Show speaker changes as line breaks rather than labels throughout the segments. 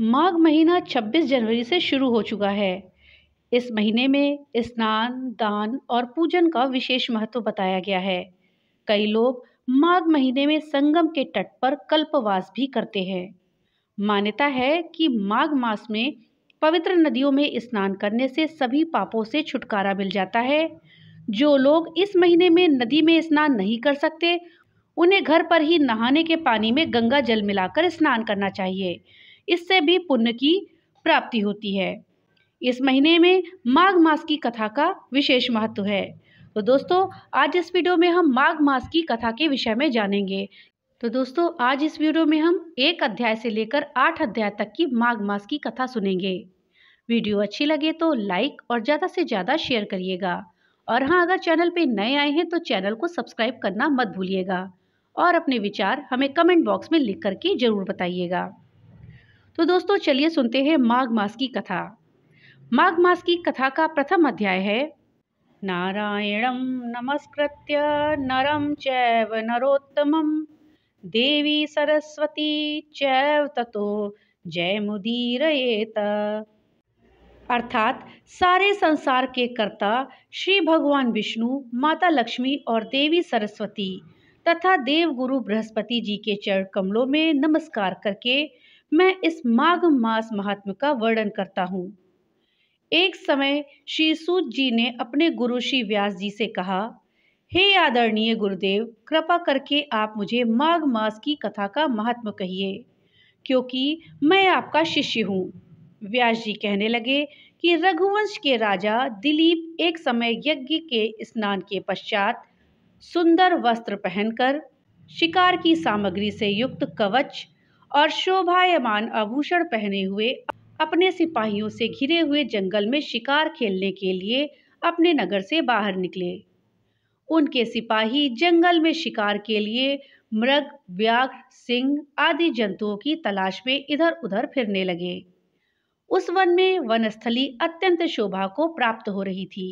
माघ महीना 26 जनवरी से शुरू हो चुका है। इस महीने में स्नान, दान और पूजन का विशेष महत्व बताया गया है। कई लोग माघ महीने में संगम के तट पर कल्पवास भी करते हैं। मान्यता है कि माघ मास में पवित्र नदियों में स्नान करने से सभी पापों से छुटकारा मिल जाता है। जो लोग इस महीने में नदी में स्नान नहीं कर सकते, उन्हें घर पर ही नहाने के पानी में गंगा जल मिलाकर स्नान करना चाहिए। इससे भी पुण्य की प्राप्ति होती है। इस महीने में माघ मास की कथा का विशेष महत्व है। तो दोस्तों, आज इस वीडियो में हम माघ मास की कथा के विषय में जानेंगे। तो दोस्तों, आज इस वीडियो में हम 1 अध्याय से लेकर 8 अध्याय तक की माघ मास की कथा सुनेंगे। वीडियो अच्छी लगे तो लाइक और ज़्यादा से ज़्यादा शेयर करिएगा। और हाँ, अगर चैनल पे नए आए हैं तो चैनल को सब्सक्राइब करना मत भूलिएगा और अपने विचार हमें कमेंट बॉक्स में लिख करके ज़रूर बताइएगा। तो दोस्तों, चलिए सुनते हैं माघ मास की कथा। माघ मास की कथा का प्रथम अध्याय है नारायणं नमस्कृत्य नरं चैव नरोत्तमं देवी सरस्वती चैव ततो जयमुदीरयेत। अर्थात सारे संसार के कर्ता श्री भगवान विष्णु, माता लक्ष्मी और देवी सरस्वती तथा देव गुरु बृहस्पति जी के चरण कमलों में नमस्कार करके मैं इस माघ मास महात्म्य का वर्णन करता हूँ। एक समय श्री सूत जी ने अपने गुरु श्री व्यास जी से कहा, हे आदरणीय गुरुदेव, कृपा करके आप मुझे माघ मास की कथा का महात्म्य कहिए, क्योंकि मैं आपका शिष्य हूँ। व्यास जी कहने लगे कि रघुवंश के राजा दिलीप एक समय यज्ञ के स्नान के पश्चात सुंदर वस्त्र पहनकर, शिकार की सामग्री से युक्त कवच और शोभायमान आभूषण पहने हुए अपने सिपाहियों से घिरे हुए जंगल में शिकार खेलने के लिए अपने नगर से बाहर निकले। उनके सिपाही जंगल में शिकार के लिए मृग, व्याघ्र, सिंह आदि जंतुओं की तलाश में इधर उधर फिरने लगे। उस वन में वनस्थली अत्यंत शोभा को प्राप्त हो रही थी।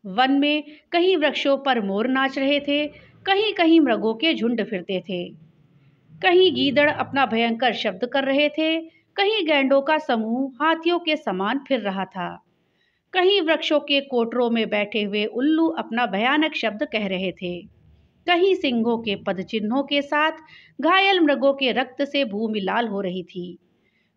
वन में कहीं वृक्षों पर मोर नाच रहे थे, कहीं कहीं मृगों के झुंड फिरते थे, कहीं गीदड़ अपना भयंकर शब्द कर रहे थे, कहीं गैंडों का समूह हाथियों के समान फिर रहा था, कहीं वृक्षों के कोटरों में बैठे हुए उल्लू अपना भयानक शब्द कह रहे थे, कहीं सिंहों के पदचिन्हों के साथ घायल मृगों के रक्त से भूमि लाल हो रही थी,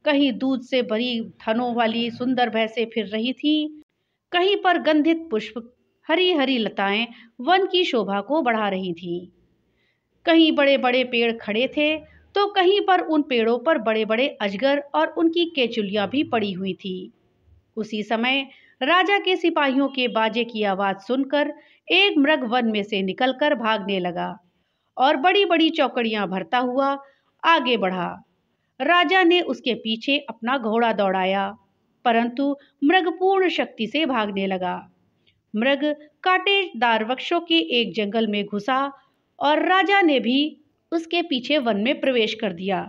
कहीं दूध से भरी थनों वाली सुंदर भैंसें फिर रही थी, कहीं पर गंधित पुष्प, हरी हरी लताएं वन की शोभा को बढ़ा रही थीं। कहीं बड़े बड़े पेड़ खड़े थे तो कहीं पर उन पेड़ों पर बड़े बड़े अजगर और उनकी केचुलियां भी पड़ी हुई थी। उसी समय राजा के सिपाहियों के बाजे की आवाज सुनकर एक मृग वन में से निकलकर भागने लगा और बड़ी बड़ी चौकड़ियां भरता हुआ आगे बढ़ा। राजा ने उसके पीछे अपना घोड़ा दौड़ाया, परंतु मृग पूर्ण शक्ति से भागने लगा। मृग कांटेदार वृक्षों के एक जंगल में घुसा और राजा ने भी उसके पीछे वन में प्रवेश कर दिया,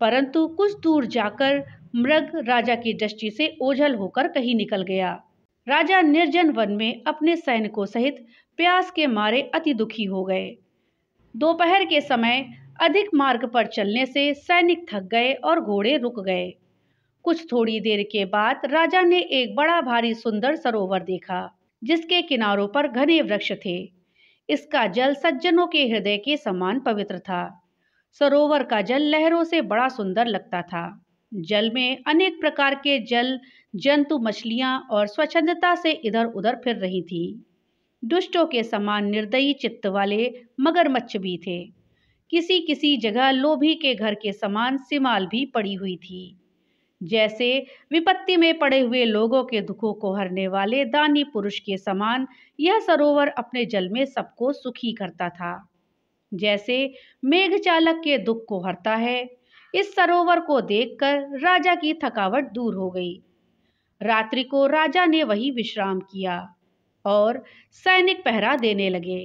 परंतु कुछ दूर जाकर मृग राजा की दृष्टि से ओझल होकर कहीं निकल गया। राजा निर्जन वन में अपने सैनिकों सहित प्यास के मारे अति दुखी हो गए। दोपहर के समय अधिक मार्ग पर चलने से सैनिक थक गए और घोड़े रुक गए। कुछ थोड़ी देर के बाद राजा ने एक बड़ा भारी सुंदर सरोवर देखा, जिसके किनारों पर घने वृक्ष थे। इसका जल सज्जनों के हृदय के समान पवित्र था। सरोवर का जल लहरों से बड़ा सुंदर लगता था। जल में अनेक प्रकार के जल जंतु, मछलियां और स्वच्छंदता से इधर उधर फिर रही थी। दुष्टों के समान निर्दयी चित्त वाले मगरमच्छ भी थे। किसी किसी जगह लोभी के घर के समान सिमाल भी पड़ी हुई थी। जैसे विपत्ति में पड़े हुए लोगों के दुखों को हरने वाले दानी पुरुष के समान यह सरोवर अपने जल में सबको सुखी करता था। जैसे मेघ चालक के दुख को हरता है, इस सरोवर को देखकर राजा की थकावट दूर हो गई। रात्रि को राजा ने वहीं विश्राम किया और सैनिक पहरा देने लगे,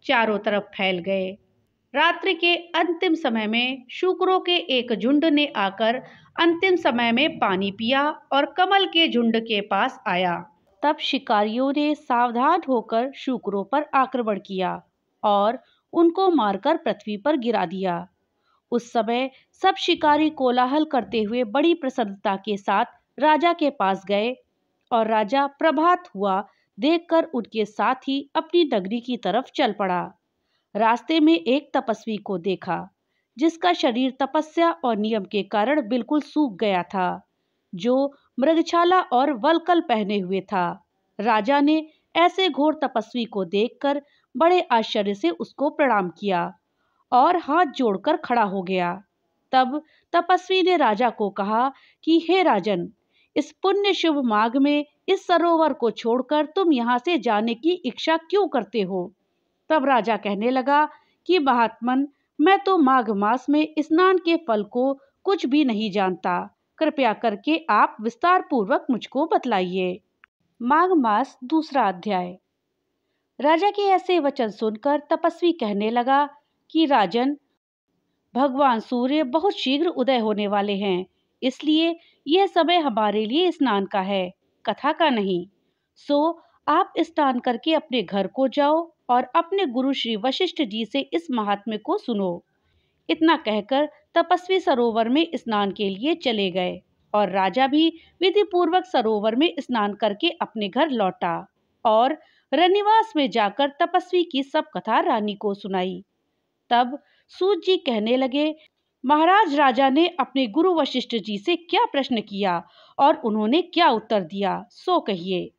चारों तरफ फैल गए। रात्रि के अंतिम समय में शूकरों के एक झुंड ने आकर अंतिम समय में पानी पिया और कमल के झुंड के पास आया। तब शिकारियों ने सावधान होकर शूकरों पर आक्रमण किया और उनको मारकर पृथ्वी पर गिरा दिया। उस समय सब शिकारी कोलाहल करते हुए बड़ी प्रसन्नता के साथ राजा के पास गए और राजा प्रभात हुआ देखकर उनके साथ ही अपनी नगरी की तरफ चल पड़ा। रास्ते में एक तपस्वी को देखा जिसका शरीर तपस्या और नियम के कारण बिल्कुल सूख गया था, जो मृगछाला और वल्कल पहने हुए था। राजा ने ऐसे घोर तपस्वी को देखकर बड़े आश्चर्य से उसको प्रणाम किया और हाथ जोड़कर खड़ा हो गया। तब तपस्वी ने राजा को कहा कि हे राजन, इस पुण्य शुभ माघ में इस सरोवर को छोड़कर तुम यहाँ से जाने की इच्छा क्यों करते हो? तब राजा कहने लगा कि महात्मन, मैं तो माघ मास में स्नान के फल को कुछ भी नहीं जानता। कृपया करके आप विस्तार पूर्वक मुझको बतलाइए। माघ मास दूसरा अध्याय। राजा के ऐसे वचन सुनकर तपस्वी कहने लगा कि राजन, भगवान सूर्य बहुत शीघ्र उदय होने वाले हैं, इसलिए यह समय हमारे लिए स्नान का है, कथा का नहीं। सो आप स्नान करके अपने घर को जाओ और अपने गुरु श्री वशिष्ठ जी से इस महात्म्य को सुनो। इतना कहकर तपस्वी सरोवर में स्नान के लिए चले गए और राजा भी विधि पूर्वक सरोवर में स्नान करके अपने घर लौटा और रनिवास में जाकर तपस्वी की सब कथा रानी को सुनाई। तब सूत जी कहने लगे, महाराज, राजा ने अपने गुरु वशिष्ठ जी से क्या प्रश्न किया और उन्होंने क्या उत्तर दिया, सो कहिए।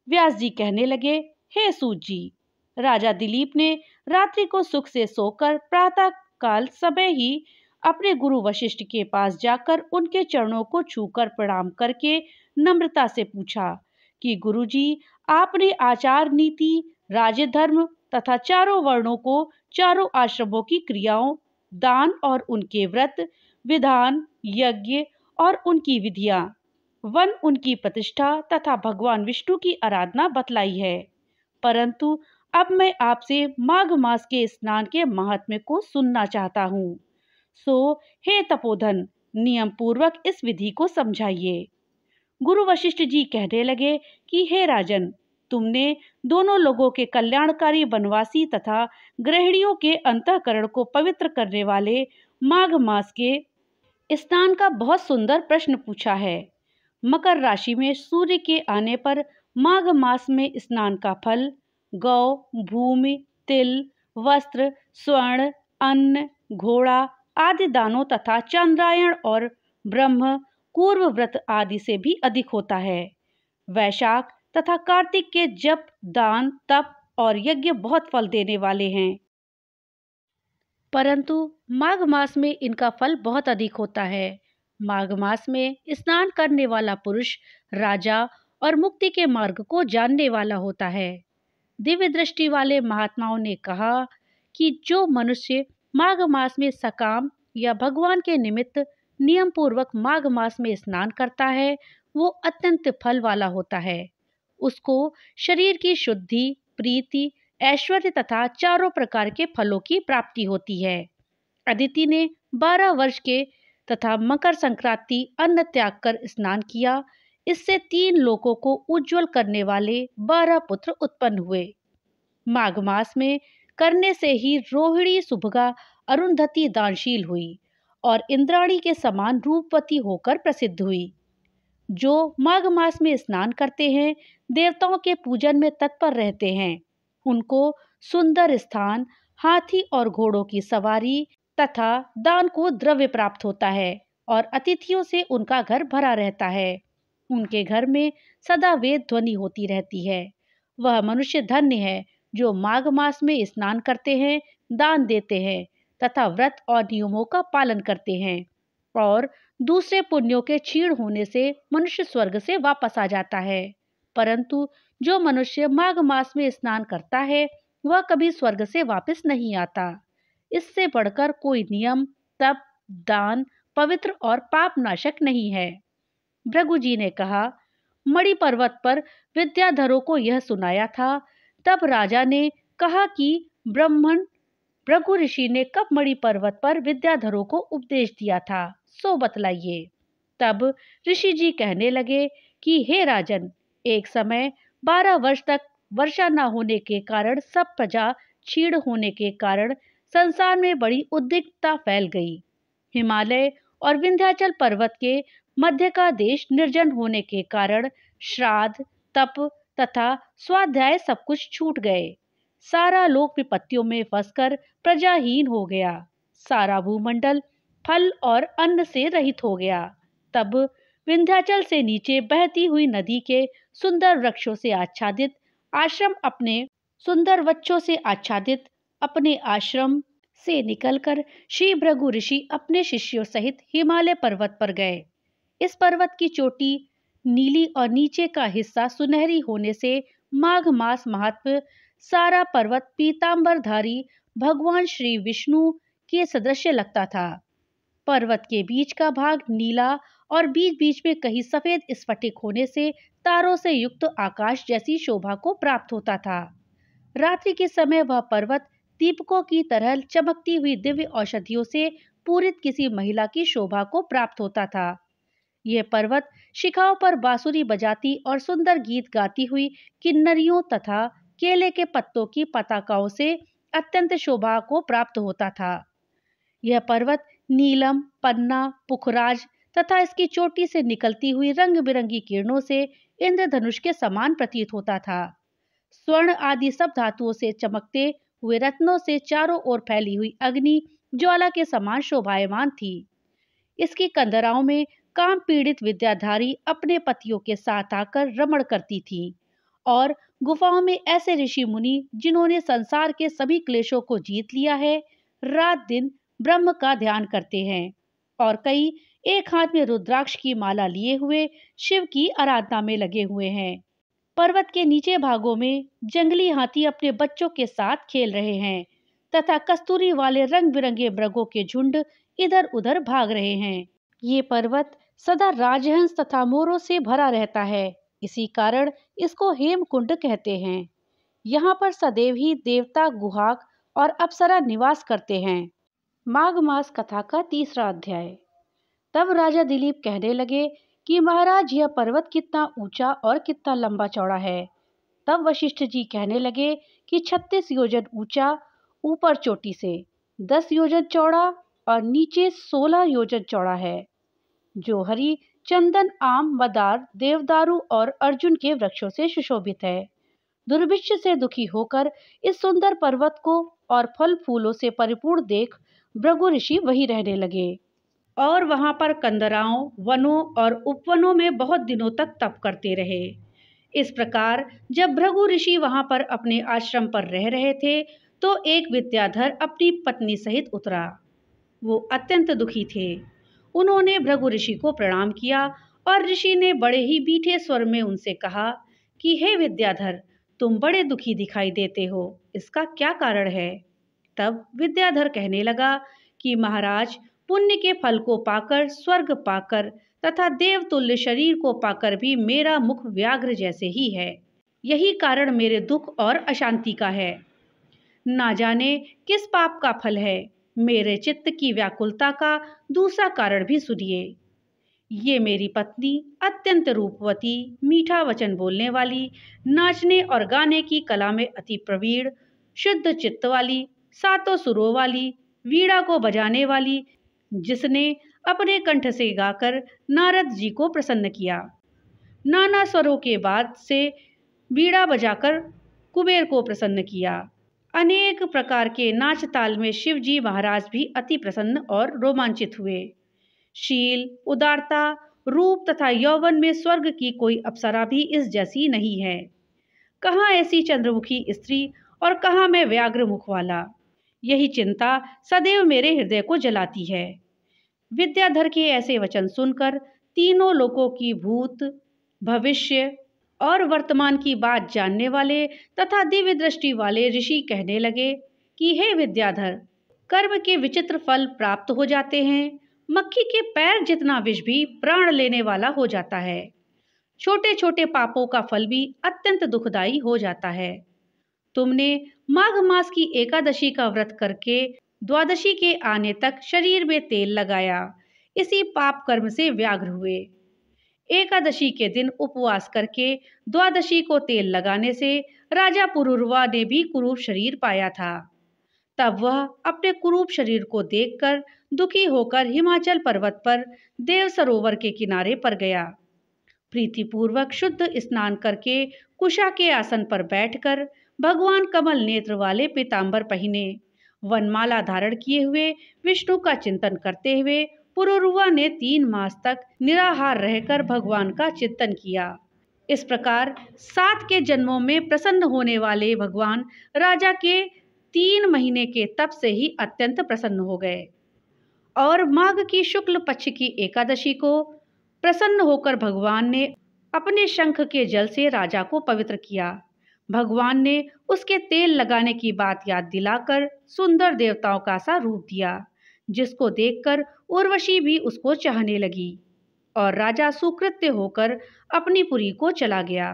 व्यास जी कहने लगे, हे सूत जी, राजा दिलीप ने रात्रि को सुख से सोकर प्रातः काल समय ही अपने गुरु वशिष्ठ के पास जाकर उनके चरणों को छूकर प्रणाम करके नम्रता से पूछा कि गुरुजी, आपने आचार नीति, राजधर्म तथा चारों वर्णों को, चारों आश्रमों की क्रियाओं, दान और उनके व्रत विधान, यज्ञ और उनकी विधियां, वन उनकी प्रतिष्ठा तथा भगवान विष्णु की आराधना बतलाई है। परंतु अब मैं आपसे माघ मास के स्नान के महात्म्य को सुनना चाहता हूँ। सो हे तपोधन, नियम पूर्वक इस विधि को समझाइए। गुरु वशिष्ठ जी कहने लगे कि हे राजन, तुमने दोनों लोगों के कल्याणकारी वनवासी तथा गृहिणियों के अंतःकरण को पवित्र करने वाले माघ मास के स्नान का बहुत सुंदर प्रश्न पूछा है। मकर राशि में सूर्य के आने पर माघ मास में स्नान का फल गौ, भूमि, तिल, वस्त्र, स्वर्ण, अन्न, घोड़ा आदि दानों तथा चंद्रायण और ब्रह्म पूर्व व्रत आदि से भी अधिक होता है। वैशाख तथा कार्तिक के जप, दान, तप और यज्ञ बहुत फल देने वाले हैं, परंतु माघ मास में इनका फल बहुत अधिक होता है। माघ मास में स्नान करने वाला पुरुष राजा और मुक्ति के मार्ग को जानने वाला होता है। दिव्य दृष्टि वाले महात्माओं ने कहा कि जो मनुष्य माघ मास में सकाम या भगवान के निमित्त नियम पूर्वक माघ मास में स्नान करता है, वो अत्यंत फल वाला होता है। उसको शरीर की शुद्धि, प्रीति, ऐश्वर्य तथा चारों प्रकार के फलों की प्राप्ति होती है। अदिति ने 12 वर्ष के तथा मकर संक्रांति अन्न त्याग कर स्नान किया। इससे 3 लोकों को उज्जवल करने वाले 12 पुत्र उत्पन्न हुए। माघ मास में करने से ही रोहिणी, सुभगा, अरुंधति दानशील हुई और इंद्राणी के समान रूपवती होकर प्रसिद्ध हुई। जो माघ मास में स्नान करते हैं, देवताओं के पूजन में तत्पर रहते हैं, उनको सुंदर स्थान, हाथी और घोड़ों की सवारी तथा दान को द्रव्य प्राप्त होता है और अतिथियों से उनका घर भरा रहता है। उनके घर में सदा वेद ध्वनि होती रहती है। वह मनुष्य धन्य है जो माघ मास में स्नान करते हैं, दान देते हैं तथा व्रत और नियमों का पालन करते हैं, और दूसरे पुण्यों के क्षीण होने से मनुष्य स्वर्ग से वापस आ जाता है। परंतु जो मनुष्य माघ मास में स्नान करता है, वह कभी स्वर्ग से वापस नहीं आता। इससे बढ़कर कोई नियम, तप, दान पवित्र और पाप नाशक नहीं है। भृगु जी ने कहा, मणि पर्वत पर विद्याधरों को यह सुनाया था। तब राजा ने कहा कि ब्राह्मण भृगु ऋषि ने कब मणि पर्वत पर विद्याधरों को उपदेश दिया था, सो बतलाइए। तब ऋषि जी कहने लगे कि हे राजन, एक समय 12 वर्ष तक वर्षा न होने के कारण, सब प्रजा क्षीण होने के कारण संसार में बड़ी उद्विग्नता फैल गई। हिमालय और विंध्याचल पर्वत के मध्य का देश निर्जन होने के कारण श्राद्ध, तप तथा स्वाध्याय सब कुछ छूट गए। सारा लोक विपत्तियों में फंसकर प्रजाहीन हो गया। सारा भूमंडल फल और अन्न से रहित हो गया। तब विंध्याचल से नीचे बहती हुई नदी के सुंदर वृक्षों से आच्छादित अपने आश्रम से निकलकर श्री भृगु ऋषि अपने शिष्यों सहित हिमालय पर्वत पर गए। इस पर्वत की चोटी नीली और नीचे का हिस्सा सुनहरी होने से माघ मास महात्म्य सारा पर्वत पीतांबरधारी भगवान श्री विष्णु के सदृश लगता था। पर्वत के बीच का भाग नीला और बीच बीच में कहीं सफेद स्फटिक होने से तारों से युक्त आकाश जैसी शोभा को प्राप्त होता था। रात्रि के समय वह पर्वत दीपकों की तरह चमकती हुई दिव्य औषधियों से पूरित किसी महिला की शोभा को प्राप्त होता था। यह पर्वत शिखाओं पर बांसुरी बजाती और सुंदर गीत गाती हुई किन्नरियों तथा केले के पत्तों की पताकाओं से अत्यंत शोभा को प्राप्त होता था। यह पर्वत नीलम, पन्ना, पुखराज तथा इसकी चोटी से निकलती हुई रंग बिरंगी किरणों से इंद्रधनुष के समान प्रतीत होता था। स्वर्ण आदि सब धातुओं से चमकते हुए रत्नों से चारों ओर फैली हुई अग्नि ज्वाला के समान शोभायमान थी। इसकी कंदराओं में काम पीड़ित विद्याधारी अपने पतियों के साथ आकर रमण करती थीं और गुफाओं में ऐसे ऋषि मुनि जिन्होंने संसार के सभी क्लेशों को जीत लिया है, रात दिन ब्रह्म का ध्यान करते हैं और कई एक हाथ में रुद्राक्ष की माला लिए हुए शिव की आराधना में लगे हुए हैं। पर्वत के नीचे भागों में जंगली हाथी अपने बच्चों के साथ खेल रहे हैं तथा कस्तूरी वाले रंग बिरंगे मृगों के झुंड इधर उधर भाग रहे हैं। ये पर्वत सदा राजहंस तथा मोरों से भरा रहता है, इसी कारण इसको हेमकुंड कहते हैं। यहाँ पर सदैव ही देवता, गुहाग और अप्सरा निवास करते हैं। माघ मास कथा का 3रा अध्याय। तब राजा दिलीप कहने लगे कि महाराज, यह पर्वत कितना ऊंचा और कितना लंबा चौड़ा है। तब वशिष्ठ जी कहने लगे कि 36 योजन ऊंचा ऊपर चोटी से, 10 योजन चौड़ा और नीचे 16 योजन चौड़ा है, जो हरी, चंदन, आम, मदार, देवदारू और अर्जुन के वृक्षों से सुशोभित है। दुर्भिक्ष से दुखी होकर इस सुंदर पर्वत को और फल फूलों से परिपूर्ण देख भृगु ऋषि वहीं रहने लगे और वहां पर कंदराओं, वनों और उपवनों में बहुत दिनों तक तप करते रहे। इस प्रकार जब भृगु ऋषि वहां पर अपने आश्रम पर रह रहे थे तो एक विद्याधर अपनी पत्नी सहित उतरा। वो अत्यंत दुखी थे। उन्होंने भृगु ऋषि को प्रणाम किया और ऋषि ने बड़े ही मीठे स्वर में उनसे कहा कि हे विद्याधर, तुम बड़े दुखी दिखाई देते हो, इसका क्या कारण है? तब विद्याधर कहने लगा कि महाराज, पुण्य के फल को पाकर, स्वर्ग पाकर तथा देवतुल्य शरीर को पाकर भी मेरा मुख व्याघ्र जैसे ही है। यही कारण मेरे दुख और अशांति का है। ना जाने किस पाप का फल है। मेरे चित्त की व्याकुलता का दूसरा कारण भी सुनिए। ये मेरी पत्नी अत्यंत रूपवती, मीठा वचन बोलने वाली, नाचने और गाने की कला में अति प्रवीण, शुद्ध चित्त वाली, सातों सुरों वाली, वीणा को बजाने वाली, जिसने अपने कंठ से गाकर नारद जी को प्रसन्न किया। नाना स्वरों के बाद से वीणा बजाकर कुबेर को प्रसन्न किया। अनेक प्रकार के नाच ताल में शिव जी महाराज भी अति प्रसन्न और रोमांचित हुए। शील, उदारता, रूप तथा यौवन में स्वर्ग की कोई अप्सरा भी इस जैसी नहीं है। कहाँ ऐसी चंद्रमुखी स्त्री और कहाँ मैं व्याघ्र मुख वाला। यही चिंता सदैव मेरे हृदय को जलाती है। विद्याधर के ऐसे वचन सुनकर तीनों लोकों की भूत, भविष्य और वर्तमान की बात जानने वाले तथा दिव्य दृष्टि वाले ऋषि कहने लगे कि हे विद्याधर, कर्म के विचित्र फल प्राप्त हो जाते हैं। मक्खी के पैर जितना विष भी प्राण लेने वाला हो जाता है। छोटे छोटे पापों का फल भी अत्यंत दुखदायी हो जाता है। तुमने माघ मास की एकादशी का व्रत करके द्वादशी के आने तक शरीर में तेल लगाया, इसी पाप कर्म से व्याघ्र हुए। एकादशी के दिन उपवास करके द्वादशी को तेल लगाने से राजा पुरुरवा ने भी कुरूप शरीर पाया था। तब वह अपने कुरूप शरीर को देखकर दुखी होकर हिमाचल पर्वत पर देव सरोवर के किनारे पर गया। प्रीतिपूर्वक शुद्ध स्नान करके कुशा के आसन पर बैठकर भगवान कमल नेत्र वाले पीतांबर पहने वनमाला धारण किए हुए विष्णु का चिंतन करते हुए पुरुरवा ने 3 मास तक निराहार रहकर भगवान का चिंतन किया। इस प्रकार 7 के जन्मों में प्रसन्न होने वाले भगवान राजा के 3 महीने के तप से ही अत्यंत प्रसन्न हो गए और माघ की शुक्ल पक्ष की एकादशी को प्रसन्न होकर भगवान ने अपने शंख के जल से राजा को पवित्र किया। भगवान ने उसके तेल लगाने की बात याद दिलाकर सुंदर देवताओं का सा रूप दिया, जिसको देखकर उर्वशी भी उसको चाहने लगी और राजा सुकृत्य होकर अपनी पुरी को चला गया।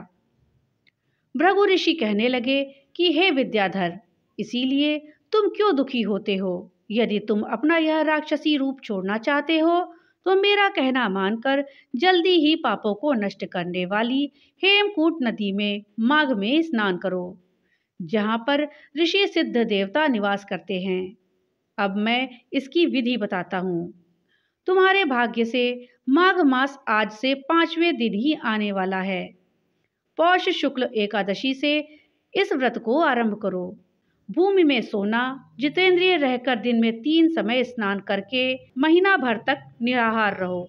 भृगु ऋषि कहने लगे कि हे विद्याधर, इसीलिए तुम क्यों दुखी होते हो? यदि तुम अपना यह राक्षसी रूप छोड़ना चाहते हो तो मेरा कहना मानकर जल्दी ही पापों को नष्ट करने वाली हेमकूट नदी में माघ में स्नान करो, जहाँ पर ऋषि सिद्ध देवता निवास करते हैं। अब मैं इसकी विधि बताता हूँ। तुम्हारे भाग्य से माघ मास आज से 5वें दिन ही आने वाला है। पौष शुक्ल एकादशी से इस व्रत को आरंभ करो। भूमि में सोना, जितेंद्रिय रहकर दिन में 3 समय स्नान करके महीना भर तक निराहार रहो।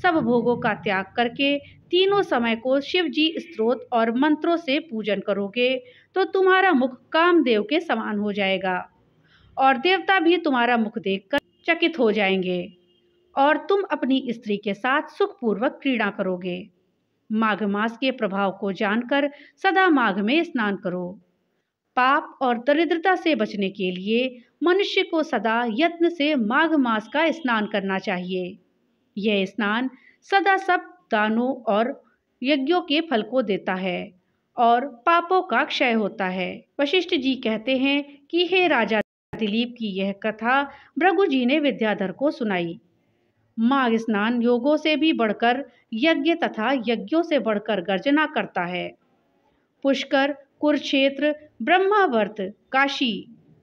सब भोगों का त्याग करके तीनों समय को शिव जी स्तोत्र और मंत्रों से पूजन करोगे तो तुम्हारा मुख कामदेव के समान हो जाएगा और देवता भी तुम्हारा मुख देखकर चकित हो जाएंगे और तुम अपनी स्त्री के साथ सुखपूर्वक क्रीड़ा करोगे। माघ मास के प्रभाव को जानकर सदा माघ में स्नान करो। पाप और दरिद्रता से बचने के लिए मनुष्य को सदा यत्न से माघ मास का स्नान करना चाहिए। यह स्नान सदा सब दानों और यज्ञों के फल को देता है और पापों का क्षय होता है। वशिष्ठ जी कहते हैं कि हे राजा दिलीप की यह कथा भृगु जी ने विद्याधर को सुनाई। माघ स्नान योगों से भी बढ़कर यज्ञ तथा यज्ञों से बढ़कर गर्जना करता है। पुष्कर, कुरुक्षेत्र, ब्रह्मावर्त, काशी,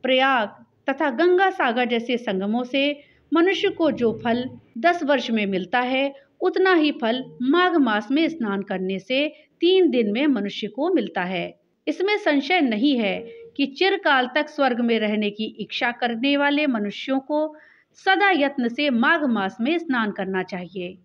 प्रयाग तथा गंगा सागर जैसे संगमों से मनुष्य को जो फल 10 वर्ष में मिलता है, उतना ही फल माघ मास में स्नान करने से 3 दिन में मनुष्य को मिलता है। इसमें संशय नहीं है कि चिरकाल तक स्वर्ग में रहने की इच्छा करने वाले मनुष्यों को सदा यत्न से माघ मास में स्नान करना चाहिए।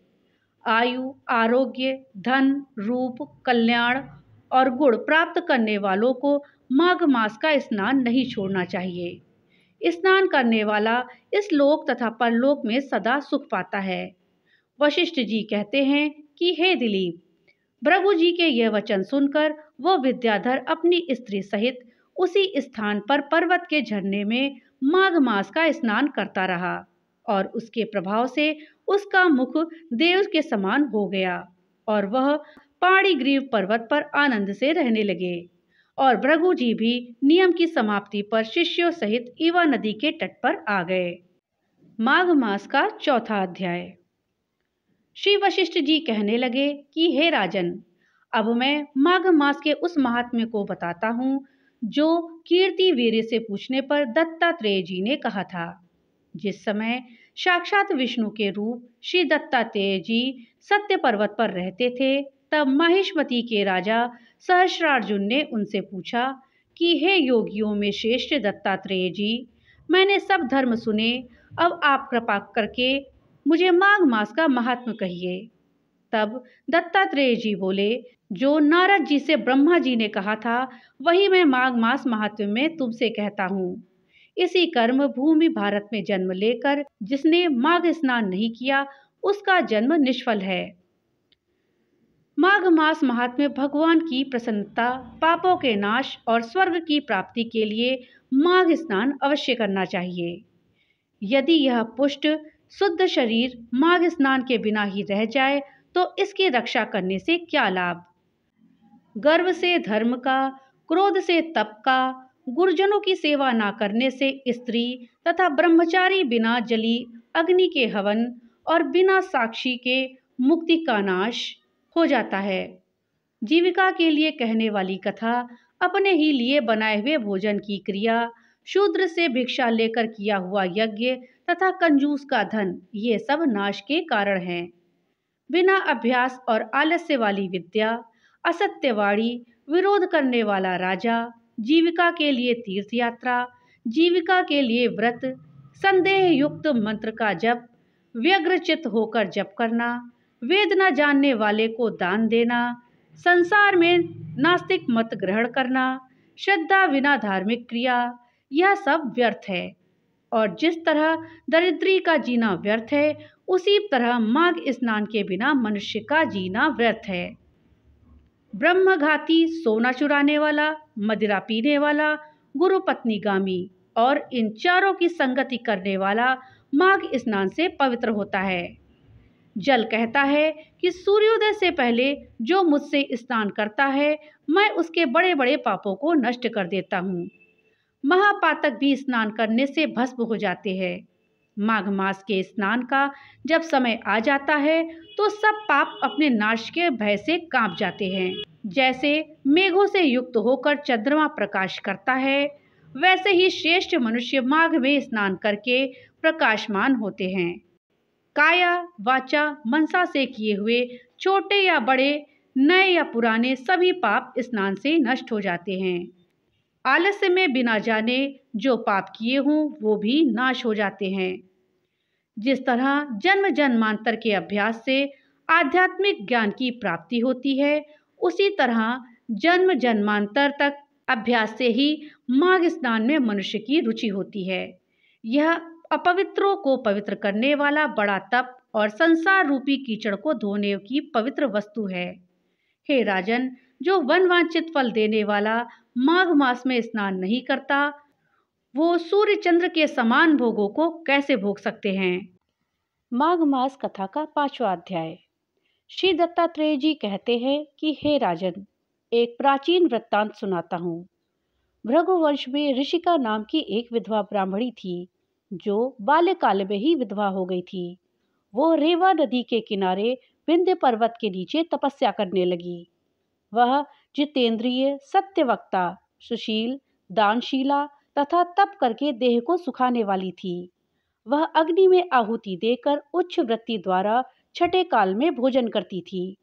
आयु, आरोग्य, धन, रूप, कल्याण और गुण प्राप्त करने वालों को माघ मास का स्नान नहीं छोड़ना चाहिए। स्नान करने वाला इस लोक तथा परलोक में सदा सुख पाता है। वशिष्ठ जी कहते हैं कि हे दिलीप, भृगु जी के यह वचन सुनकर वह विद्याधर अपनी स्त्री सहित उसी स्थान पर पर्वत के झरने में माघ मास का स्नान करता रहा और उसके प्रभाव से उसका मुख देव के समान हो गया और वह पाणिग्रीव पर्वत पर आनंद से रहने लगे। और भृगु जी भी नियम की समाप्ति पर शिष्यों सहित ईवा नदी के तट पर आ गए। माघ मास का चौथा अध्याय। श्री वशिष्ठ जी कहने लगे कि हे राजन, अब मैं माघ मास के उस महात्म्य को बताता हूँ जो कीर्ति वीर्य से पूछने पर दत्तात्रेय जी ने कहा था। जिस समय साक्षात विष्णु के रूप श्री दत्तात्रेय जी सत्य पर्वत पर रहते थे, तब माहिष्मती के राजा सहस्रार्जुन ने उनसे पूछा कि हे योगियों में श्रेष्ठ दत्तात्रेय जी, मैंने सब धर्म सुने, अब आप कृपा करके मुझे माघ मास का महात्म्य कहिए। तब दत्तात्रेय जी बोले, जो नारद जी से ब्रह्मा जी ने कहा था वही मैं माघ मास महात्म्य में तुमसे कहता हूँ। इसी कर्म भूमि भारत में जन्म लेकर जिसने माघ स्नान नहीं किया उसका जन्म निष्फल है। माघ मास महात्म्य भगवान की प्रसन्नता, पापों के नाश और स्वर्ग की प्राप्ति के लिए माघ स्नान अवश्य करना चाहिए। यदि यह पुष्ट शुद्ध शरीर माघ स्नान के बिना ही रह जाए तो इसकी रक्षा करने से क्या लाभ। गर्व से धर्म का, क्रोध से तप का, गुरुजनों की सेवा ना करने से स्त्री तथा ब्रह्मचारी बिना जली अग्नि के हवन और बिना साक्षी के मुक्ति का नाश हो जाता है। जीविका के लिए कहने वाली कथा अपने ही लिए बनाए हुए भोजन की क्रिया शूद्र से भिक्षा लेकर किया हुआ यज्ञ तथा कंजूस का धन, ये सब नाश के कारण हैं। बिना अभ्यास और आलस्य वाली विद्या, असत्यवाणी, विरोध करने वाला राजा, जीविका के लिए तीर्थ यात्रा, जीविका के लिए व्रत, संदेह युक्त मंत्र का जप, व्यग्रचित होकर जप करना, वेद न जानने वाले को दान देना, संसार में नास्तिक मत ग्रहण करना, श्रद्धा बिना धार्मिक क्रिया, यह सब व्यर्थ है। और जिस तरह दरिद्री का जीना व्यर्थ है, उसी तरह माघ स्नान के बिना मनुष्य का जीना व्यर्थ है। ब्रह्मघाती, सोना चुराने वाला, मदिरा पीने वाला, गुरु पत्नीगामी और इन चारों की संगति करने वाला माघ स्नान से पवित्र होता है। जल कहता है कि सूर्योदय से पहले जो मुझसे स्नान करता है, मैं उसके बड़े बड़े पापों को नष्ट कर देता हूँ। महापातक भी स्नान करने से भस्म हो जाते हैं। माघ मास के स्नान का जब समय आ जाता है तो सब पाप अपने नाश के भय से कांप जाते हैं। जैसे मेघों से युक्त होकर चंद्रमा प्रकाश करता है, वैसे ही श्रेष्ठ मनुष्य माघ में स्नान करके प्रकाशमान होते हैं। काया, वाचा, मनसा से किए हुए छोटे या बड़े, नए या पुराने सभी पाप स्नान से नष्ट हो जाते हैं। आलस्य में बिना जाने जो पाप किए हों वो भी नाश हो जाते हैं। जिस तरह जन्म जन्मांतर के अभ्यास से आध्यात्मिक ज्ञान की प्राप्ति होती है, उसी तरह जन्म जन्मांतर तक अभ्यास से ही माघ स्नान में मनुष्य की रुचि होती है। यह अपवित्रों को पवित्र करने वाला बड़ा तप और संसार रूपी कीचड़ को धोने की पवित्र वस्तु है। हे राजन, जो वनवांछित फल देने वाला माघ मास में स्नान नहीं करता, वो सूर्य चंद्र के समान भोगों को कैसे भोग सकते हैं। माघ मास कथा का 5वां अध्याय। श्री दत्तात्रेय जी कहते हैं कि हे राजन, एक प्राचीन वृत्तांत सुनाता हूँ। भृगुवंश में ऋषिका नाम की एक विधवा ब्राह्मणी थी, जो बाल्यकाल में ही विधवा हो गई थी। वो रेवा नदी के किनारे विंध्य पर्वत के नीचे तपस्या करने लगी। वह जितेंद्रिय, सत्यवक्ता, सुशील, दानशीला तथा तप करके देह को सुखाने वाली थी। वह अग्नि में आहुति देकर उच्च वृत्ति द्वारा छठे काल में भोजन करती थी।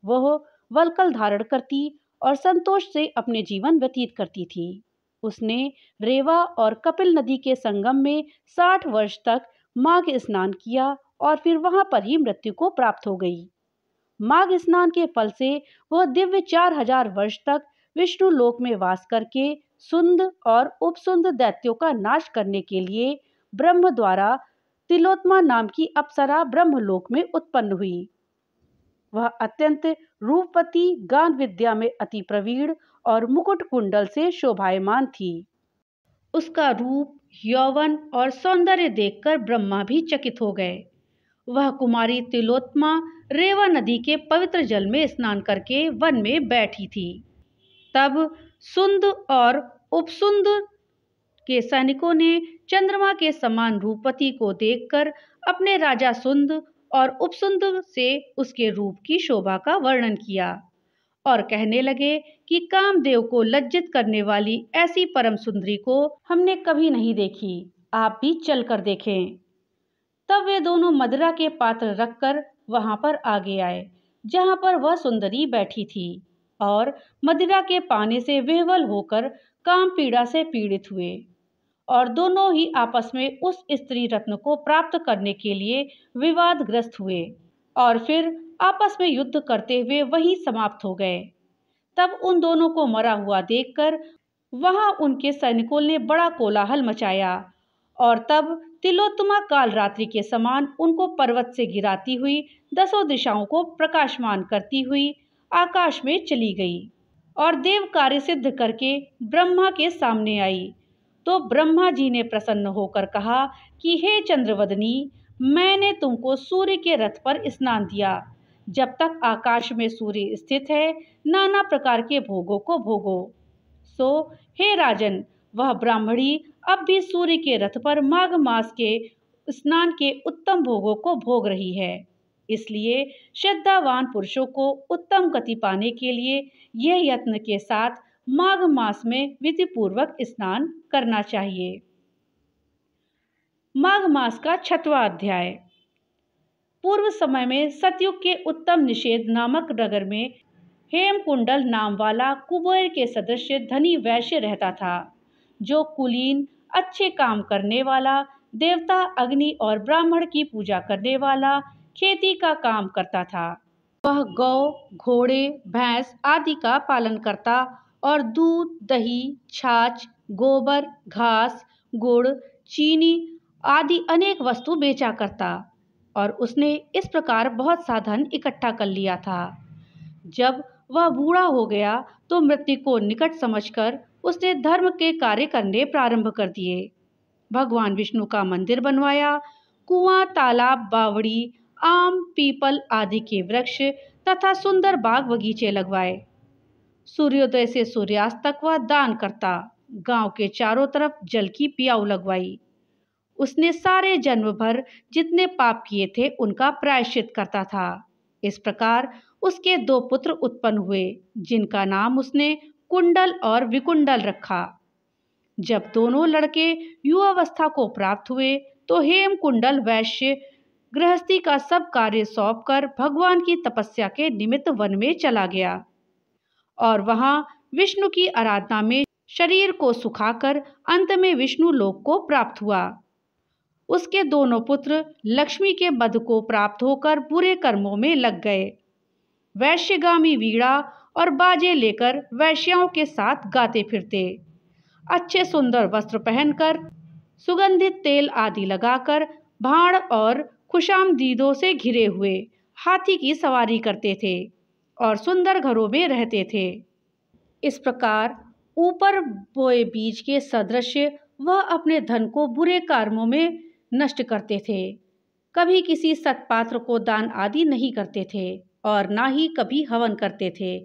वह वल्कल धारण करती और संतोष से अपने जीवन व्यतीत करती थी। उसने रेवा और कपिल नदी के संगम में 60 वर्ष तक माघ स्नान किया और फिर वहां पर ही मृत्यु को प्राप्त हो गई। माघ स्नान के फल से वह दिव्य 4000 वर्ष तक विष्णु लोक में वास करके सुंद और उपसुंद दैत्यों का नाश करने के लिए ब्रह्म द्वारा तिलोत्मा नाम की अप्सरा ब्रह्मलोक में उत्पन्न हुई। वह अत्यंत रूपवती, गान विद्या में अति प्रवीण और मुकुट कुंडल से शोभायमान थी। उसका रूप, यौवन और सौंदर्य देखकर ब्रह्मा भी चकित हो गए। वह कुमारी तिलोत्मा रेवा नदी के पवित्र जल में स्नान करके वन में बैठी थी। तब सुंद और उपसुंद के सैनिकों ने चंद्रमा के समान रूपवती को देखकर अपने राजा सुंद और उपसुंद से उसके रूप की शोभा का वर्णन किया और कहने लगे कि कामदेव को लज्जित करने वाली ऐसी परम सुंदरी को हमने कभी नहीं देखी, आप भी चलकर देखें। तब वे दोनों मदिरा के पात्र रखकर वहां पर आगे आए, जहां पर वह सुंदरी बैठी थी, और मदिरा के पाने से विह्वल होकर काम पीड़ा से पीड़ित हुए, और दोनों ही आपस में उस स्त्री रत्न को प्राप्त करने के लिए विवादग्रस्त हुए और फिर आपस में युद्ध करते हुए वहीं समाप्त हो गए। तब उन दोनों को मरा हुआ देखकर वहां उनके सैनिकों ने बड़ा कोलाहल मचाया, और तब तिलोत्तमा काल रात्रि के समान उनको पर्वत से गिराती हुई 10 दिशाओं को प्रकाशमान करती हुई आकाश में चली गई और देव कार्य सिद्ध करके ब्रह्मा के सामने आई। तो ब्रह्मा जी ने प्रसन्न होकर कहा कि हे चंद्रवदनी, मैंने तुमको सूर्य के रथ पर स्नान दिया। जब तक आकाश में सूर्य स्थित है, नाना प्रकार के भोगों को भोगो। सो हे राजन, वह ब्राह्मणी अब भी सूर्य के रथ पर माघ मास के स्नान के उत्तम भोगों को भोग रही है। इसलिए श्रद्धावान पुरुषों को उत्तम गति पाने के लिए यह यत्न के साथ माघ मास में विधि पूर्वक स्नान करना चाहिए। माघ मास का 6वां अध्याय। पूर्व समय में सतयुग के उत्तम निषेध नामक नगर में हेमकुंडल नाम वाला कुबेर के सदृश धनी वैश्य रहता था, जो कुलीन, अच्छे काम करने वाला, देवता अग्नि और ब्राह्मण की पूजा करने वाला, खेती का काम करता था। वह गौ, घोड़े, भैंस आदि का पालन करता और दूध, दही, छाछ, गोबर, घास, गुड़, चीनी आदि अनेक वस्तु बेचा करता, और उसने इस प्रकार बहुत सा धन इकट्ठा कर लिया था। जब वह बूढ़ा हो गया तो मृत्यु को निकट समझकर उसने धर्म के कार्य करने प्रारंभ कर दिए। भगवान विष्णु का मंदिर बनवाया, कुआं, तालाब, बावड़ी, आम, पीपल आदि के वृक्ष तथा सुंदर बाग बगीचे लगवाए। सूर्योदय से सूर्यास्त तक वह दान करता, गांव के चारों तरफ जल की पियाऊ लगवाई। उसने सारे जन्म भर जितने पाप किए थे उनका प्रायश्चित करता था। इस प्रकार उसके 2 पुत्र उत्पन्न हुए, जिनका नाम उसने कुंडल और विकुंडल रखा। जब दोनों लड़के युवावस्था को प्राप्त हुए तो हेमकुंडल वैश्य गृहस्थी का सब कार्य सौंपकर भगवान की तपस्या के निमित्त वन में चला गया और वहां विष्णु की आराधना में शरीर को सुखाकर अंत में विष्णु लोक को प्राप्त हुआ। उसके दोनों पुत्र लक्ष्मी के मद को प्राप्त होकर बुरे कर्मों में लग गए। वैश्यगामी वीणा और बाजे लेकर वैश्याओं के साथ गाते फिरते, अच्छे सुंदर वस्त्र पहनकर, सुगंधित तेल आदि लगाकर, भाड़ और खुशामदीदों से घिरे हुए हाथी की सवारी करते थे और सुंदर घरों में रहते थे। इस प्रकार ऊपर बोए बीज के सदृश वह अपने धन को बुरे कर्मों में नष्ट करते थे। कभी किसी सत्पात्र को दान आदि नहीं करते थे और ना ही कभी हवन करते थे,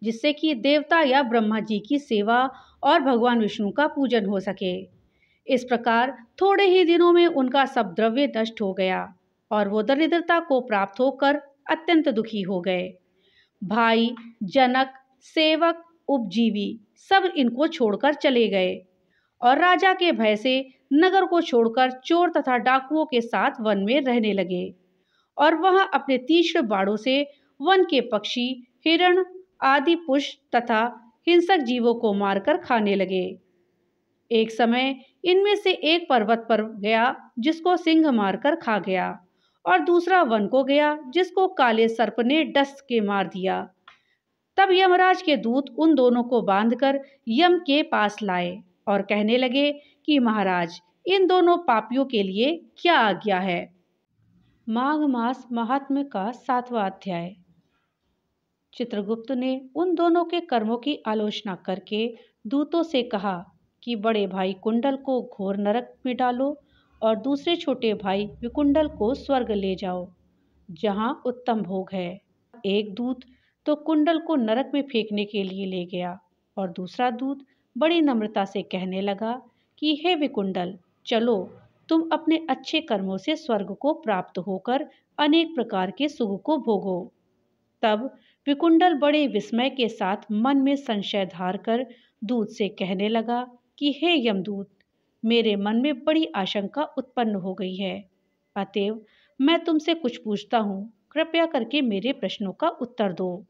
जिससे कि देवता या ब्रह्मा जी की सेवा और भगवान विष्णु का पूजन हो सके। इस प्रकार थोड़े ही दिनों में उनका सब द्रव्य नष्ट हो गया और वो दरिद्रता को प्राप्त होकर अत्यंत दुखी हो गए। भाई, जनक, सेवक, उपजीवी सब इनको छोड़कर चले गए और राजा के भय से नगर को छोड़कर चोर तथा डाकुओं के साथ वन में रहने लगे और वहां अपने तीक्ष्ण बाणों से वन के पक्षी, हिरण आदि पुष्प तथा हिंसक जीवों को मारकर खाने लगे। एक समय इनमें से एक पर्वत पर गया जिसको सिंह मारकर खा गया, और दूसरा वन को गया जिसको काले सर्प ने डस के मार दिया। तब यमराज के दूत उन दोनों को बांधकर यम के पास लाए और कहने लगे कि महाराज, इन दोनों पापियों के लिए क्या आज्ञा है। माघ मास महात्म्य का 7वां अध्याय। चित्रगुप्त ने उन दोनों के कर्मों की आलोचना करके दूतों से कहा कि बड़े भाई कुंडल को घोर नरक में डालो और दूसरे छोटे भाई विकुंडल को स्वर्ग ले जाओ, जहां उत्तम भोग है। एक दूत तो कुंडल को नरक में फेंकने के लिए ले गया और दूसरा दूत बड़ी नम्रता से कहने लगा कि हे विकुंडल, चलो, तुम अपने अच्छे कर्मों से स्वर्ग को प्राप्त होकर अनेक प्रकार के सुख को भोगो। तब विकुंडल बड़े विस्मय के साथ मन में संशय धार कर दूत से कहने लगा कि हे यमदूत, मेरे मन में बड़ी आशंका उत्पन्न हो गई है, अतएव मैं तुमसे कुछ पूछता हूँ, कृपया करके मेरे प्रश्नों का उत्तर दो।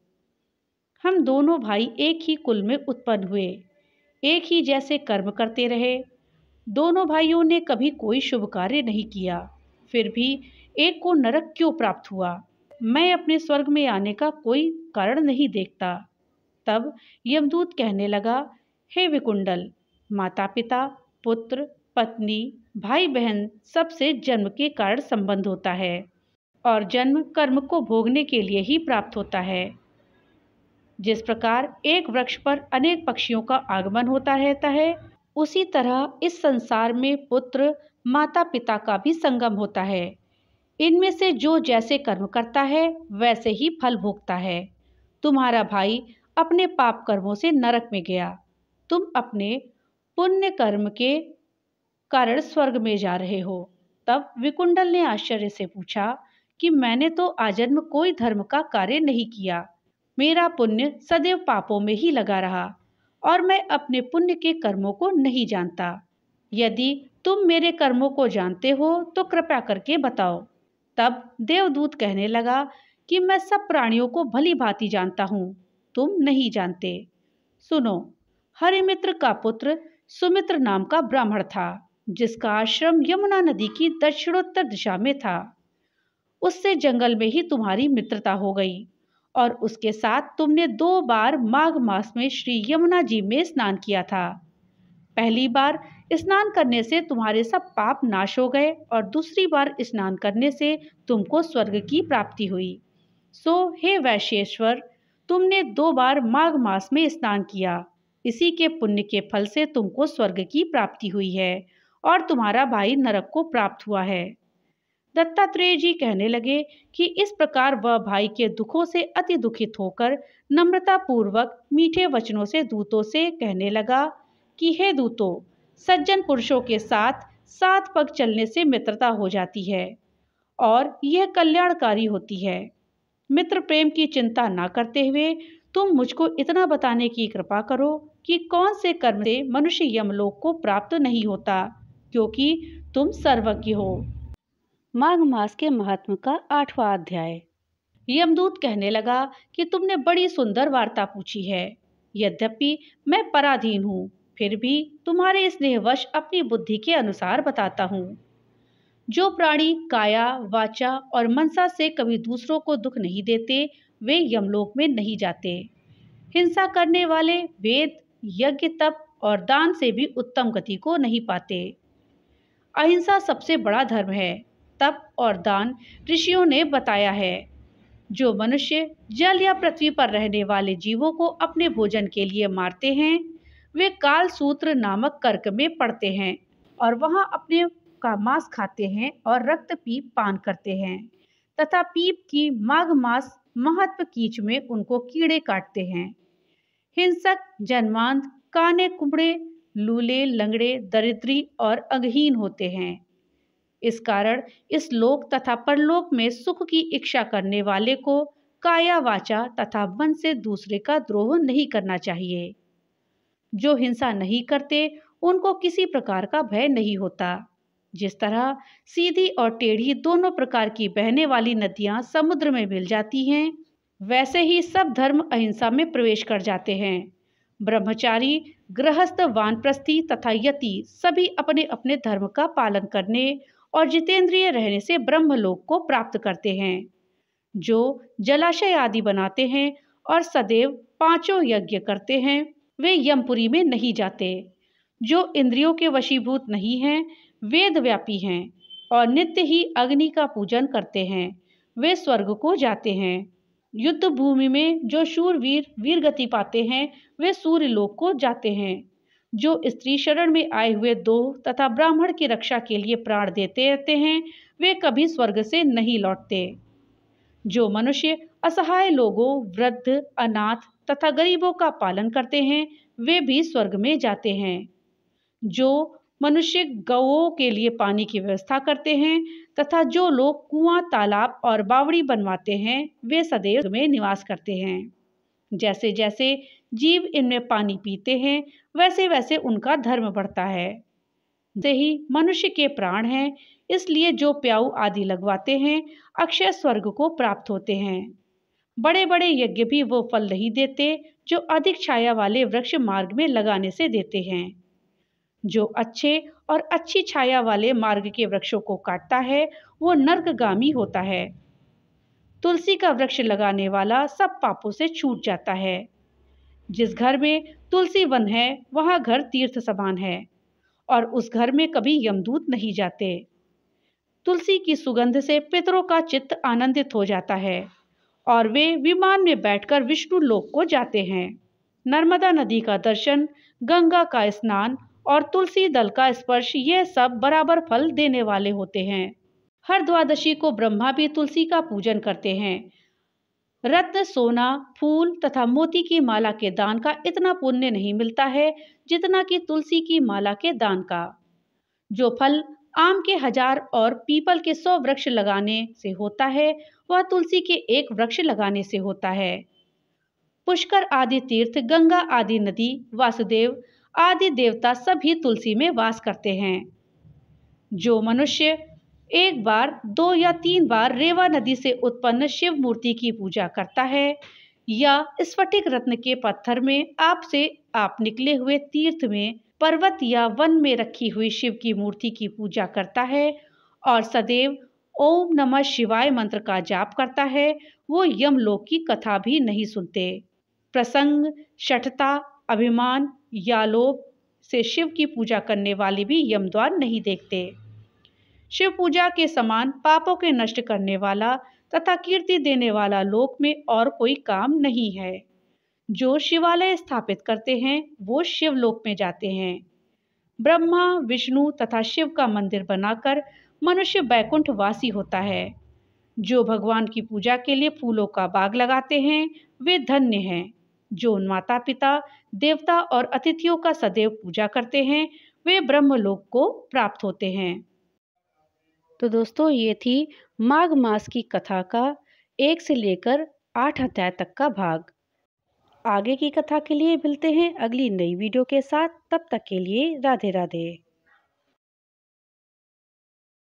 हम दोनों भाई एक ही कुल में उत्पन्न हुए, एक ही जैसे कर्म करते रहे। दोनों भाइयों ने कभी कोई शुभ कार्य नहीं किया, फिर भी एक को नरक क्यों प्राप्त हुआ? मैं अपने स्वर्ग में आने का कोई कारण नहीं देखता। तब यमदूत कहने लगा, हे विकुंडल, माता पिता, पुत्र, पत्नी, भाई बहन सबसे जन्म के कारण संबंध होता है और जन्म कर्म को भोगने के लिए ही प्राप्त होता है। जिस प्रकार एक वृक्ष पर अनेक पक्षियों का आगमन होता रहता है, उसी तरह इस संसार में पुत्र, माता पिता का भी संगम होता है। इनमें से जो जैसे कर्म करता है वैसे ही फल भोगता है। तुम्हारा भाई अपने पाप कर्मों से नरक में गया, तुम अपने पुण्य कर्म के कारण स्वर्ग में जा रहे हो। तब विकुंडल ने आश्चर्य से पूछा कि मैंने तो आजन्म कोई धर्म का कार्य नहीं किया, मेरा पुण्य सदैव पापों में ही लगा रहा और मैं अपने पुण्य के कर्मों को नहीं जानता। यदि तुम मेरे कर्मों को जानते हो तो कृपया करके बताओ। तब देवदूत कहने लगा कि मैं सब प्राणियों को भली भांति जानता हूँ, तुम नहीं जानते। सुनो, हरिमित्र का पुत्र सुमित्र नाम का ब्राह्मण था, जिसका आश्रम यमुना नदी की दक्षिणोत्तर दिशा में था। उससे जंगल में ही तुम्हारी मित्रता हो गई और उसके साथ तुमने 2 बार माघ मास में श्री यमुना जी में स्नान किया था। पहली बार स्नान करने से तुम्हारे सब पाप नाश हो गए और दूसरी बार स्नान करने से तुमको स्वर्ग की प्राप्ति हुई। सो हे वैश्येश्वर, तुमने 2 बार माघ मास में स्नान किया, इसी के पुण्य के फल से तुमको स्वर्ग की प्राप्ति हुई है और तुम्हारा भाई नरक को प्राप्त हुआ है। दत्तात्रेय जी कहने लगे कि इस प्रकार वह भाई के दुखों से अति दुखित होकर नम्रता पूर्वक मीठे वचनों से दूतों से कहने लगा कि हे दूतों, सज्जन पुरुषों के साथ 7 पग चलने से मित्रता हो जाती है और यह कल्याणकारी होती है। मित्र प्रेम की चिंता ना करते हुए तुम मुझको इतना बताने की कृपा करो कि कौन से कर्म से मनुष्य यमलोक को प्राप्त नहीं होता, क्योंकि तुम सर्वज्ञ हो। माघ मास के महात्म का 8वां अध्याय। यमदूत कहने लगा कि तुमने बड़ी सुंदर वार्ता पूछी है। यद्यपि मैं पराधीन हूँ, फिर भी तुम्हारे स्नेहवश अपनी बुद्धि के अनुसार बताता हूँ। जो प्राणी काया, वाचा और मनसा से कभी दूसरों को दुख नहीं देते, वे यमलोक में नहीं जाते। हिंसा करने वाले वेद, यज्ञ, तप और दान से भी उत्तम गति को नहीं पाते। अहिंसा सबसे बड़ा धर्म है। तप और दान ऋषियों ने बताया है। जो मनुष्य जल या पृथ्वी पर रहने वाले जीवों को अपने भोजन के लिए मारते हैं, वे कालसूत्र नामक कर्क में पड़ते हैं और वहां अपने का मांस खाते हैं और रक्त पीप पान करते हैं तथा पीप की माघ मास महत्व कीच में उनको कीड़े काटते हैं। हिंसक जन्मांध, काने कुबड़े, लूले, लंगड़े, दरिद्री और अंगहीन होते हैं। इस कारण इस लोक तथा परलोक में सुख की इच्छा करने वाले को काया, वाचा तथा मन से दूसरे का द्रोह नहीं करना चाहिए। जो हिंसा नहीं करते उनको किसी प्रकार का भय नहीं होता। जिस तरह सीधी और टेढ़ी दोनों प्रकार की बहने वाली नदियां समुद्र में मिल जाती हैं, वैसे ही सब धर्म अहिंसा में प्रवेश कर जाते हैं। ब्रह्मचारी, गृहस्थ, वानप्रस्थी तथा यति सभी अपने अपने धर्म का पालन करने और जितेंद्रिय रहने से ब्रह्मलोक को प्राप्त करते हैं। जो जलाशय आदि बनाते हैं और सदैव 5 यज्ञ करते हैं, वे यमपुरी में नहीं जाते। जो इंद्रियों के वशीभूत नहीं हैं, वेद व्यापी हैं और नित्य ही अग्नि का पूजन करते हैं, वे स्वर्ग को जाते हैं। युद्ध भूमि में जो शूरवीर वीर गति पाते हैं, वे सूर्य लोक को जाते हैं। जो स्त्री शरण में आए हुए दोह तथा ब्राह्मण की रक्षा के लिए प्राण देते रहते हैं, वे कभी स्वर्ग से नहीं लौटते। जो मनुष्य असहाय लोगों, वृद्ध, अनाथ तथा गरीबों का पालन करते हैं, वे भी स्वर्ग में जाते हैं। जो मनुष्य गौओं के लिए पानी की व्यवस्था करते हैं तथा जो लोग कुआं, तालाब और बावड़ी बनवाते हैं, वे सदैव में निवास करते हैं। जैसे जैसे जीव इनमें पानी पीते हैं, वैसे वैसे उनका धर्म बढ़ता है। से ही मनुष्य के प्राण हैं, इसलिए जो प्याऊ आदि लगवाते हैं, अक्षय स्वर्ग को प्राप्त होते हैं। बड़े बड़े यज्ञ भी वो फल नहीं देते जो अधिक छाया वाले वृक्ष मार्ग में लगाने से देते हैं। जो अच्छे और अच्छी छाया वाले मार्ग के वृक्षों को काटता है, वो नरकगामी होता है। तुलसी का वृक्ष लगाने वाला सब पापों से छूट जाता है। जिस घर में तुलसी वन है, वहाँ घर तीर्थ समान है और उस घर में कभी यमदूत नहीं जाते। तुलसी की सुगंध से पितरों का चित्त आनंदित हो जाता है और वे विमान में बैठकर विष्णु लोक को जाते हैं। नर्मदा नदी का दर्शन, गंगा का स्नान और तुलसी दल का स्पर्श, ये सब बराबर फल देने वाले होते हैं। हर द्वादशी को ब्रह्मा भी तुलसी का पूजन करते हैं। रत्न, सोना, फूल तथा मोती की माला के दान का इतना पुण्य नहीं मिलता है जितना कि तुलसी की माला के दान का। जो फल आम के 1000 और पीपल के 100 वृक्ष लगाने से होता है, वह तुलसी के 1 वृक्ष लगाने से होता है। पुष्कर आदि तीर्थ, गंगा आदि नदी, वासुदेव आदि देवता सभी तुलसी में वास करते हैं। जो मनुष्य एक बार, 2 या 3 बार रेवा नदी से उत्पन्न शिव मूर्ति की पूजा करता है या स्फटिक रत्न के पत्थर में आप निकले हुए तीर्थ में, पर्वत या वन में रखी हुई शिव की मूर्ति की पूजा करता है और सदैव ओम नमः शिवाय मंत्र का जाप करता है, वो यमलोक की कथा भी नहीं सुनते। प्रसंग, शठता, अभिमान या लोभ से शिव की पूजा करने वाले भी यमद्वार नहीं देखते। शिव पूजा के समान पापों के नष्ट करने वाला तथा कीर्ति देने वाला लोक में और कोई काम नहीं है। जो शिवालय स्थापित करते हैं वो शिवलोक में जाते हैं। ब्रह्मा, विष्णु तथा शिव का मंदिर बनाकर मनुष्य बैकुंठ वासी होता है। जो भगवान की पूजा के लिए फूलों का बाग लगाते हैं वे धन्य हैं। जो माता पिता, देवता और अतिथियों का सदैव पूजा करते हैं वे ब्रह्मलोक को प्राप्त होते हैं। तो दोस्तों, ये थी माघ मास की कथा का 1 से लेकर 8 अध्याय तक का भाग। आगे की कथा के लिए मिलते हैं अगली नई वीडियो के साथ। तब तक के लिए राधे राधे।